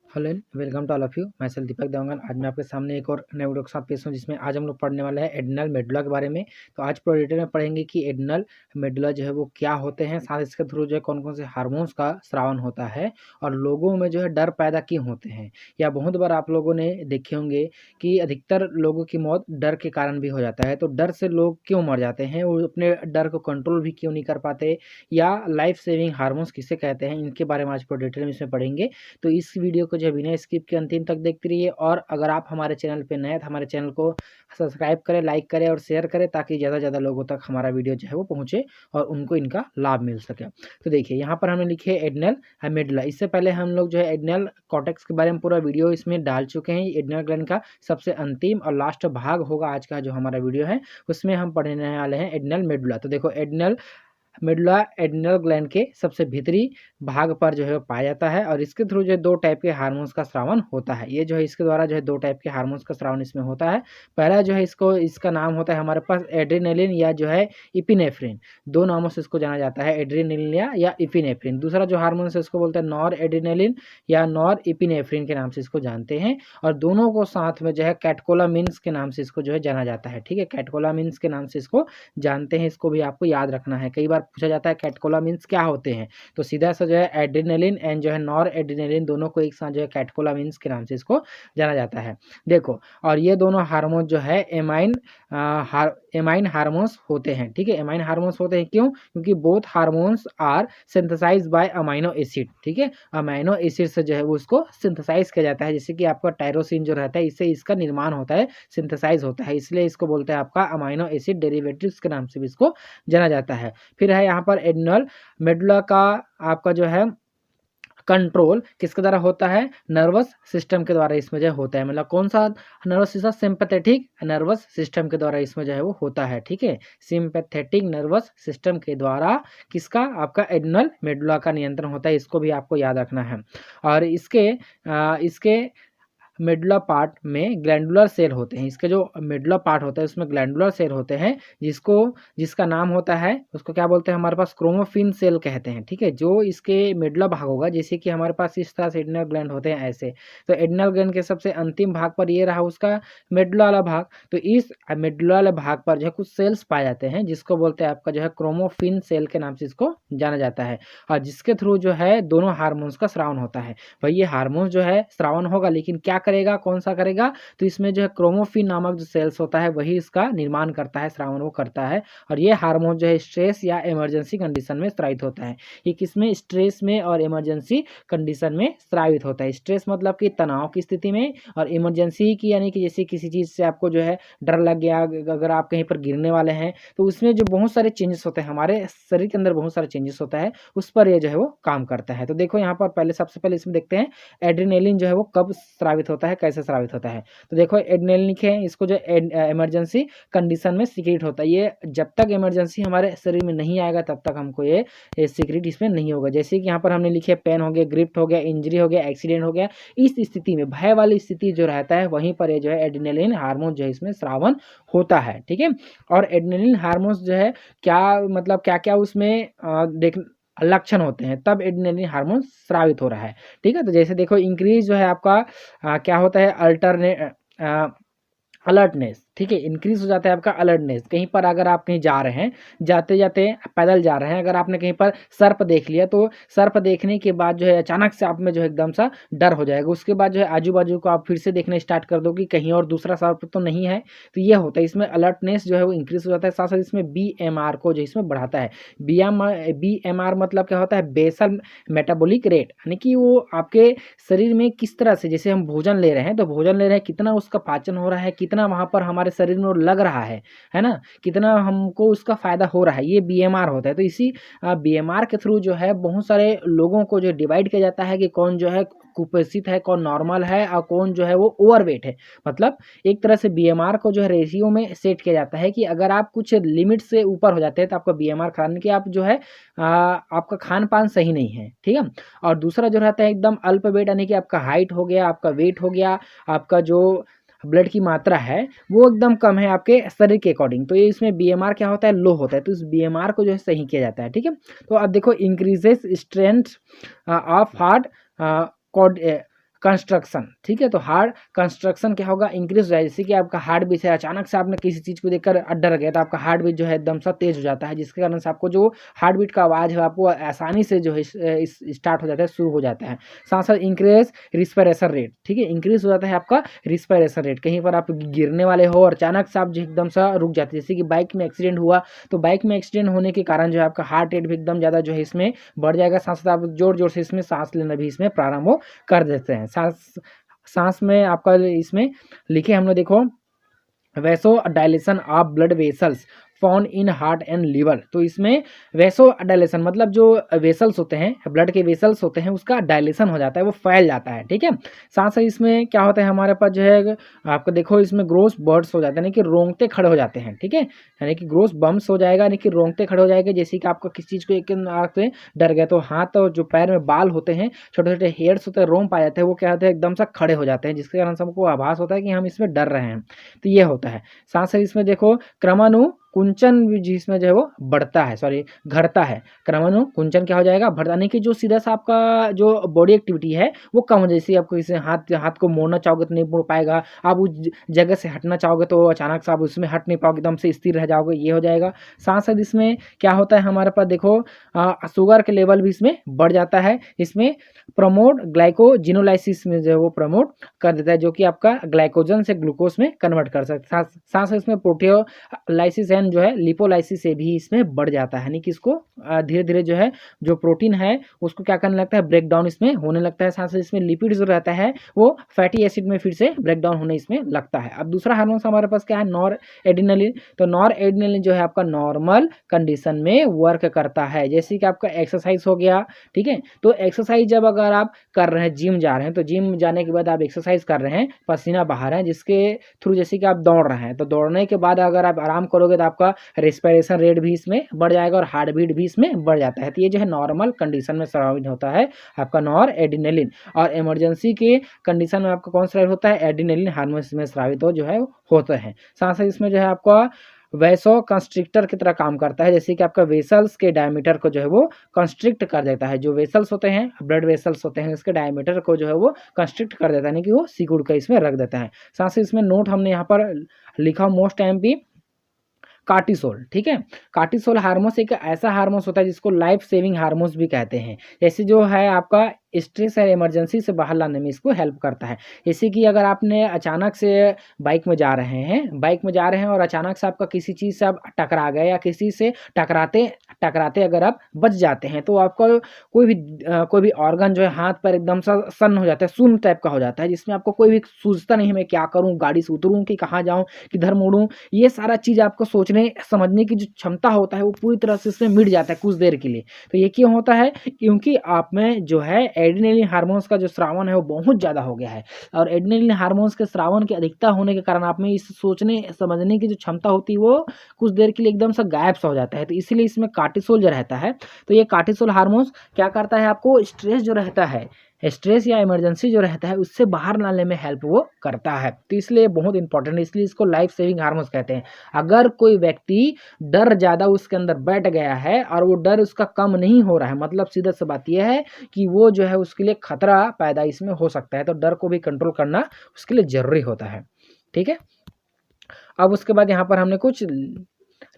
Hello and welcome to all of you. मैं सेल दीपक देवगन। आज मैं आपके सामने एक और नए वीडियो के साथ पेश हूँ, जिसमें आज हम लोग पढ़ने वाले हैं एड्रिनल मेडुला के बारे में। तो आज पूरा डिटेल में पढ़ेंगे कि एड्रिनल मेडुला जो है वो क्या होते हैं, साथ इसके थ्रू जो है कौन कौन से हार्मोन्स का स्रावन होता है और लोगों में जो है डर पैदा क्यों होते हैं। या बहुत बार आप लोगों ने देखे होंगे कि अधिकतर लोगों की मौत डर के कारण भी हो जाता है। तो डर से लोग क्यों मर जाते हैं, वो अपने डर को कंट्रोल भी क्यों नहीं कर पाते, या लाइफ सेविंग हार्मोन्स किसे कहते हैं, इनके बारे में आज पूरा डिटेल में इसमें पढ़ेंगे। तो इस वीडियो को जो है बिना स्किप के अंतिम तक देखते रहिए। और अगर आप हमारे चैनल पे नए हैं तो हमारे चैनल को सब्सक्राइब करें, लाइक करें और शेयर करें, ताकि ज़्यादा से ज़्यादा लोगों तक हमारा वीडियो जो है वो पहुँचे और उनको इनका लाभ मिल सके। तो देखिए यहाँ पर हमने लिखे है एड्रिनल मेडुला। इससे पहले हम लोग जो है एड्रिनल कॉर्टेक्स के बारे में पूरा वीडियो इसमें डाल चुके हैं। एड्रिनल ग्लैंड का सबसे अंतिम और लास्ट भाग होगा आज का जो हमारा वीडियो है, उसमें हम पढ़ने वाले हैं एड्रिनल मेडुला। तो देखो एड्रिनल मेडुला एड्रिनल ग्लैंड के सबसे भीतरी भाग पर जो है पाया जाता है और इसके थ्रू जो है दो टाइप के हार्मोन्स का स्रावन होता है। ये जो है इसके द्वारा जो है दो टाइप के हार्मोन्स का स्रावन इसमें होता है। पहला जो है इसका नाम होता है हमारे पास एड्रेनालिन या जो है इपिनेफ्रिन। दो नामों से इसको जाना जाता है, एड्रेनालिन या इपिनेफ्रिन। दूसरा जो हार्मोन है इसको बोलते हैं नॉर एड्रेनालिन या नॉर इपिनेफ्रिन के नाम से इसको जानते हैं। और दोनों को साथ में जो है कैटकोलामिन्स के नाम से इसको जो है जाना जाता है। ठीक है, कैटकोलामिन्स के नाम से इसको जानते हैं। इसको भी आपको याद रखना है, कई बार पूछा जाता है कैटकोलामिन्स क्या होते हैं। तो सीधा सा जो है एड्रेनालिन एंड जो है नॉर एड्रेनालिन दोनों को एक साथ जो है कैटकोलामिन्स के नाम से इसको जाना जाता है। देखो, और ये दोनों हार्मोन जो है एमाइन हार्मोन्स होते हैं। ठीक है, एमाइन हार्मोन्स होते हैं क्यों? क्योंकि both hormones are synthesize by amino acid. ठीक है, अमाइनो एसिड से जो है वो उसको सिंथेसाइज किया जाता है। जैसे कि आपका टायरोसिन जो रहता है, इससे इसका निर्माण होता है, सिंथेसाइज होता है, इसलिए इसको बोलते हैं आपका अमाइनो एसिड डेरिवेटिव्स के नाम से भी इसको जाना जाता है। फिर है यहाँ पर एड्रिनल मेडुला का आपका जो है कंट्रोल किसके द्वारा होता है? नर्वस सिस्टम के द्वारा इसमें जो होता है। मतलब कौन सा nervous system? Sympathetic nervous system के द्वारा इसमें जो है वो होता है। ठीक है, सिंपैथेटिक नर्वस सिस्टम के द्वारा किसका? आपका एड्रिनल मेडुला का नियंत्रण होता है। इसको भी आपको याद रखना है। और इसके मेडुला पार्ट में ग्लैंडुलर सेल होते हैं। इसके जो मेडुला पार्ट होता है उसमें ग्लैंडुलर सेल होते हैं, जिसका नाम होता है, उसको क्या बोलते हैं हमारे पास? क्रोमोफिन सेल कहते हैं। ठीक है, जो इसके मेडुला भाग होगा, जैसे कि हमारे पास इस तरह से एड्रिनल ग्लैंड होते हैं ऐसे, तो एड्रिनल ग्लैंड के सबसे अंतिम भाग पर ये रहा उसका मेडुला वाला भाग। तो इस मेडुला वाले भाग पर जो है कुछ सेल्स पाए जाते हैं, जिसको बोलते हैं आपका जो है क्रोमोफिन सेल के नाम से इसको जाना जाता है। और जिसके थ्रू जो है दोनों हार्मोन्स का स्रावन होता है। भाई ये हार्मोन जो है स्रावन होगा, लेकिन क्या करेगा, कौन सा करेगा? तो इसमें जो है क्रोमोफिन नामक जो सेल्स होता है वही इसका निर्माण करता है, स्रावन वो करता है। और ये हार्मोन जो है स्ट्रेस या इमरजेंसी कंडीशन में स्रावित होता है। ये किसमें? स्ट्रेस में और इमरजेंसी कंडीशन में स्रावित होता है। स्ट्रेस मतलब कि तनाव की स्थिति में, और इमरजेंसी की यानी कि जैसे किसी चीज़ से आपको जो है डर लग गया, अगर आप कहीं पर गिरने वाले हैं, तो उसमें जो बहुत सारे चेंजेस होते हैं, हमारे शरीर के अंदर बहुत सारे चेंजेस होता है, उस पर ये जो है वो काम करता है। तो देखो यहाँ पर सबसे पहले इसमें देखते हैं एड्रेनालिन जो है वो कब स्रावित होता है, कैसे स्रावित होता है। तो देखो एड्रेनालिन लिखे हैं, इसको जो इमरजेंसी कंडीशन में सीक्रेट होता है। ये जब तक इमरजेंसी हमारे शरीर में नहीं आएगा तब तक हमको ये सीक्रेट इसमें नहीं होगा। जैसे कि यहाँ पर हमने लिखे पेन हो गया, ग्रिप्ट हो गया, इंजरी हो गया, एक्सीडेंट हो गया, इस स्थिति में, भय वाली स्थिति जो रहता है, वहीं पर ये जो है एड्रेनालिन हार्मोन जो है इसमें स्रावन होता है। ठीक है, और एड्रेनालिन हार्मोन्स जो है क्या मतलब क्या क्या उसमें देख लक्षण होते हैं, तब एड्रेनालिन हार्मोन स्रावित हो रहा है। ठीक है, तो जैसे देखो इंक्रीज जो है आपका क्या होता है? अलर्टनेस। ठीक है, इंक्रीज हो जाता है आपका अलर्टनेस। कहीं पर अगर आप कहीं जा रहे हैं, जाते जाते पैदल जा रहे हैं, अगर आपने कहीं पर सर्प देख लिया, तो सर्प देखने के बाद जो है अचानक से आप में जो है एकदम सा डर हो जाएगा। उसके बाद जो है आजू बाजू को आप फिर से देखना स्टार्ट कर दो कि कहीं और दूसरा सर्प तो नहीं है। तो ये होता है, इसमें अलर्टनेस जो है वो इंक्रीज हो जाता है। साथ साथ इसमें BMR को जो इसमें बढ़ाता है। BMR मतलब क्या होता है? बेसल मेटाबॉलिक रेट, यानी कि वो आपके शरीर में किस तरह से, जैसे हम भोजन ले रहे हैं, तो भोजन ले रहे हैं, कितना उसका पाचन हो रहा है, कितना वहाँ पर हमारे शरीर में लग रहा है ना, कितना हमको उसका फायदा हो रहा है, ये BMR होता है। तो इसी BMR के थ्रू जो है बहुत सारे लोगों को जो डिवाइड किया जाता है कि कौन जो है कुपोषित है, कौन नॉर्मल है, और कौन जो है वो ओवरवेट है। मतलब एक तरह से BMR को जो है रेशियो में सेट किया जाता है कि अगर आप कुछ लिमिट से ऊपर हो जाते हैं तो आपका BMR खराब, कि आप जो है आपका खान पान सही नहीं है। ठीक है, और दूसरा जो रहता है एकदम अल्प वेट, यानी कि आपका हाइट हो गया, आपका वेट हो गया, आपका जो ब्लड की मात्रा है वो एकदम कम है आपके शरीर के अकॉर्डिंग, तो ये इसमें BMR क्या होता है? लो होता है। तो इस BMR को जो है सही किया जाता है। ठीक है, तो अब देखो increases strength of heart construction, ठीक है। तो हार्ट कंस्ट्रक्शन क्या होगा, इंक्रीज हो जाए। जैसे कि आपका हार्ट बीट है, अचानक से आपने किसी चीज़ को देखकर डर गया तो आपका हार्ट बीट जो है एकदम सा तेज हो जाता है, जिसके कारण से आपको जो हार्ट बीट का आवाज़ है आपको आसानी से जो है स्टार्ट हो जाता है, शुरू हो जाता है। साथ साथ इंक्रीज रिस्पिरेशन रेट, ठीक है, इंक्रीज हो जाता है आपका रिस्पिरेशन रेट। कहीं पर आप गिरने वाले हो और अचानक से आप जो एकदम सा रुक जाते हैं, जैसे कि बाइक में एक्सीडेंट हुआ तो बाइक में एक्सीडेंट होने के कारण जो है आपका हार्ट रेट भी एकदम ज़्यादा जो है इसमें बढ़ जाएगा। साथ साथ आप जोर जोर से इसमें सांस लेना भी इसमें प्रारंभ कर देते हैं। सांस में आपका इसमें लिखे हम लोग देखो, vasodilation of blood vessels found in heart and liver. तो इसमें वैसो डायलेशन मतलब जो वेसल्स होते हैं, ब्लड के वेसल्स होते हैं, उसका डायलेशन हो जाता है, वो फैल जाता है, ठीक है। साथ साथ इसमें क्या होता है हमारे पास जो है आपको देखो इसमें ग्रोस बर्ड्स हो जाते हैं, यानी कि रोंगटे खड़े हो जाते हैं, ठीक है, यानी कि ग्रोस बम्स हो जाएगा, यानी कि रोंगटे खड़े हो जाएंगे। जैसे कि आपको किसी चीज़ को एक आँख से डर गया तो हाथ और जो पैर में बाल होते हैं, छोटे छोटे हेयर्स होते हैं, रोम पाए जाते हैं, वो क्या होते हैं एकदम सा खड़े हो जाते हैं, जिसके कारण से हमको आभास होता है कि हम इसमें डर रहे हैं। तो ये होता है। साथ साथ इसमें देखो क्रमानुकुंचन भी जिसमें जो है वो बढ़ता है, सॉरी घटता है। क्रमानुकुंचन क्या हो जाएगा, बढ़ता, नहीं कि जो सीधा सा आपका जो बॉडी एक्टिविटी है वो कम हो जाए। जैसे आपको इसे हाथ को मोड़ना चाहोगे तो नहीं मोड़ पाएगा, आप उस जगह से हटना चाहोगे तो अचानक से आप उसमें हट नहीं पाओगे, एकदम से स्थिर रह जाओगे, ये हो जाएगा। साथ साथ इसमें क्या होता है हमारे पास देखो शुगर के लेवल भी इसमें बढ़ जाता है। इसमें प्रमोट ग्लाइकोजिनोलाइसिस में जो है वो प्रमोट कर देता है, जो कि आपका ग्लाइकोजन से ग्लूकोज में कन्वर्ट कर सकता है। साथ साथ इसमें प्रोटियोलाइसिस एंड जो है लिपोलाइसिस से भी इसमें बढ़ जाता है, यानी कि इसको धीरे धीरे जो है जो प्रोटीन है उसको क्या करने लगता है, ब्रेक डाउन इसमें होने लगता है। साथ साथ इसमें लिपिड जो रहता है वो फैटी एसिड में फिर से ब्रेक डाउन होने इसमें लगता है। अब दूसरा हार्मोन हमारे पास क्या है, नॉर एड्रेनलिन। तो नॉर एड्रेनलिन जो है आपका नॉर्मल कंडीशन में वर्क करता है। जैसे कि आपका एक्सरसाइज हो गया, ठीक है, तो एक्सरसाइज जब अगर आप कर रहे हैं, जिम जा रहे हैं, तो जिम जाने के बाद आप एक्सरसाइज कर रहे हैं, पसीना बहा रहे हैं, जिसके थ्रू जैसे कि आप दौड़ रहे हैं, तो दौड़ने के बाद अगर आप आराम करोगे तो आपका रेस्पिरेशन रेट भी इसमें बढ़ जाएगा और हार्ट बीट भी इसमें बढ़ जाता है। तो ये जो है नॉर्मल कंडीशन में सर्वाइव होता है आपका नॉर एड्रेनलिन। और इमरजेंसी के कंडीशन में आपका कौन सा होता है, एड्रेनलिन हार्मोन में स्रावित जो है होता है। साथ साथ इसमें जो है आपका वैसो कंस्ट्रिक्टर की तरह काम करता है। जैसे कि आपका वेसल्स के डायमीटर को जो है वो कंस्ट्रिक्ट कर देता है। जो वेसल्स होते हैं, ब्लड वेसल्स होते हैं, इसके डायमीटर को जो है वो कंस्ट्रिक्ट कर देता है, यानी कि वो सिकुड़ कर इसमें रख देता है। साथ ही इसमें नोट हमने यहाँ पर लिखा मोस्ट एमपी कार्टिसोल, ठीक है। कार्टिसोल हार्मोन एक ऐसा हार्मोन होता है जिसको लाइफ सेविंग हार्मोन्स भी कहते हैं। जैसे जो है आपका स्ट्रेस है इमरजेंसी से बाहर लाने में इसको हेल्प करता है। जैसे कि अगर आपने अचानक से बाइक में जा रहे हैं और अचानक से आपका किसी चीज़ से आप टकरा गए या किसी से टकराते अगर आप बच जाते हैं तो आपका कोई भी ऑर्गन जो है हाथ पर एकदम सा सन्न हो जाता है, शून्य टाइप का हो जाता है, जिसमें आपको कोई भी सूझता नहीं है मैं क्या करूँ, गाड़ी से उतरूँ कि कहाँ जाऊँ, किधर मुड़ूँ। ये सारा चीज़ आपको सोचने समझने की जो क्षमता होता है वो पूरी तरह से इसमें मिट जाता है कुछ देर के लिए। तो ये क्यों होता है, क्योंकि आप में जो है एड्रेनलिन हार्मोन्स का जो स्रावन है वो बहुत ज़्यादा हो गया है। और एड्रेनलिन हार्मोन्स के स्रावन की अधिकता होने के कारण आप में इस सोचने समझने की जो क्षमता होती है वो कुछ देर के लिए एकदम सा गायब सा हो जाता है। तो इसीलिए इसमें कार्टिसोल जो रहता है, तो ये कार्टिसोल हार्मोन्स क्या करता है, आपको स्ट्रेस जो रहता है, स्ट्रेस या इमरजेंसी जो रहता है उससे बाहर लाने में हेल्प वो करता है। तो इसलिए बहुत इंपॉर्टेंट है, इसलिए इसको लाइफ सेविंग हार्मोन्स कहते हैं। अगर कोई व्यक्ति डर ज़्यादा उसके अंदर बैठ गया है और वो डर उसका कम नहीं हो रहा है, मतलब सीधा सी बात यह है कि वो जो है उसके लिए खतरा पैदा इसमें हो सकता है, तो डर को भी कंट्रोल करना उसके लिए ज़रूरी होता है, ठीक है। अब उसके बाद यहाँ पर हमने कुछ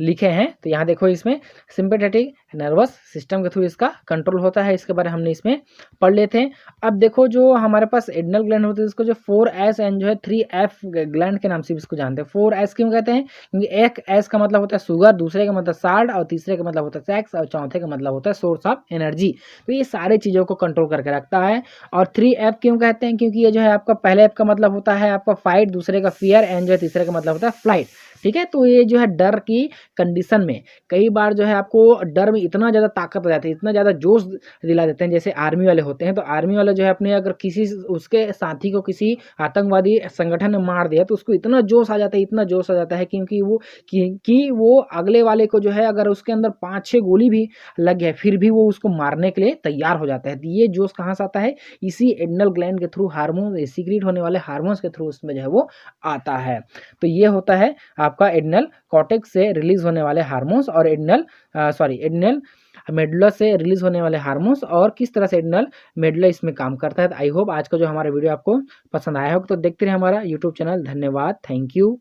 लिखे हैं, तो यहाँ देखो इसमें सिंपैथेटिक नर्वस सिस्टम के थ्रू इसका कंट्रोल होता है, इसके बारे में हमने इसमें पढ़ लेते हैं। अब देखो जो हमारे पास एड्रिनल ग्लैंड होते हैं इसको जो 4S एंड जो है 3F ग्लैंड के नाम से इसको जानते हैं। 4S क्यों कहते हैं, क्योंकि एक S का मतलब होता है शुगर, दूसरे का मतलब साल्ट और तीसरे का मतलब होता है सेक्स और चौथे का मतलब होता है सोर्स ऑफ एनर्जी। तो ये सारे चीज़ों को कंट्रोल करके रखता है। और 3F क्यों कहते हैं, क्योंकि ये जो है आपका पहले F का मतलब होता है आपका फाइट, दूसरे का फियर एंड जो है तीसरे का मतलब होता है फ्लाइट, ठीक है। तो ये जो है डर की कंडीशन में कई बार जो है आपको डर में इतना ज़्यादा ताकत आ जाती है, इतना ज़्यादा जोश दिला देते हैं। जैसे आर्मी वाले होते हैं, तो आर्मी वाले जो है अपने अगर किसी उसके साथी को किसी आतंकवादी संगठन ने मार दिया तो उसको इतना जोश आ जाता है, इतना जोश आ जाता है कि वो अगले वाले को जो है अगर उसके अंदर 5-6 गोली भी लग गया फिर भी वो उसको मारने के लिए तैयार हो जाता है। तो ये जोश कहाँ से आता है, इसी एड्रिनल ग्लैंड के थ्रू हार्मोन सीक्रेट होने वाले हार्मोन्स के थ्रू उसमें जो है वो आता है। तो ये होता है आपका एड्रिनल कॉर्टेक्स से रिलीज होने वाले हार्मोन्स और एड्रिनल मेडुला से रिलीज होने वाले हार्मोन्स और किस तरह से एड्रिनल मेडुला इसमें काम करता है। आई होप आज का जो हमारा वीडियो आपको पसंद आया होगा। तो देखते रहे हमारा यूट्यूब चैनल। धन्यवाद, थैंक यू।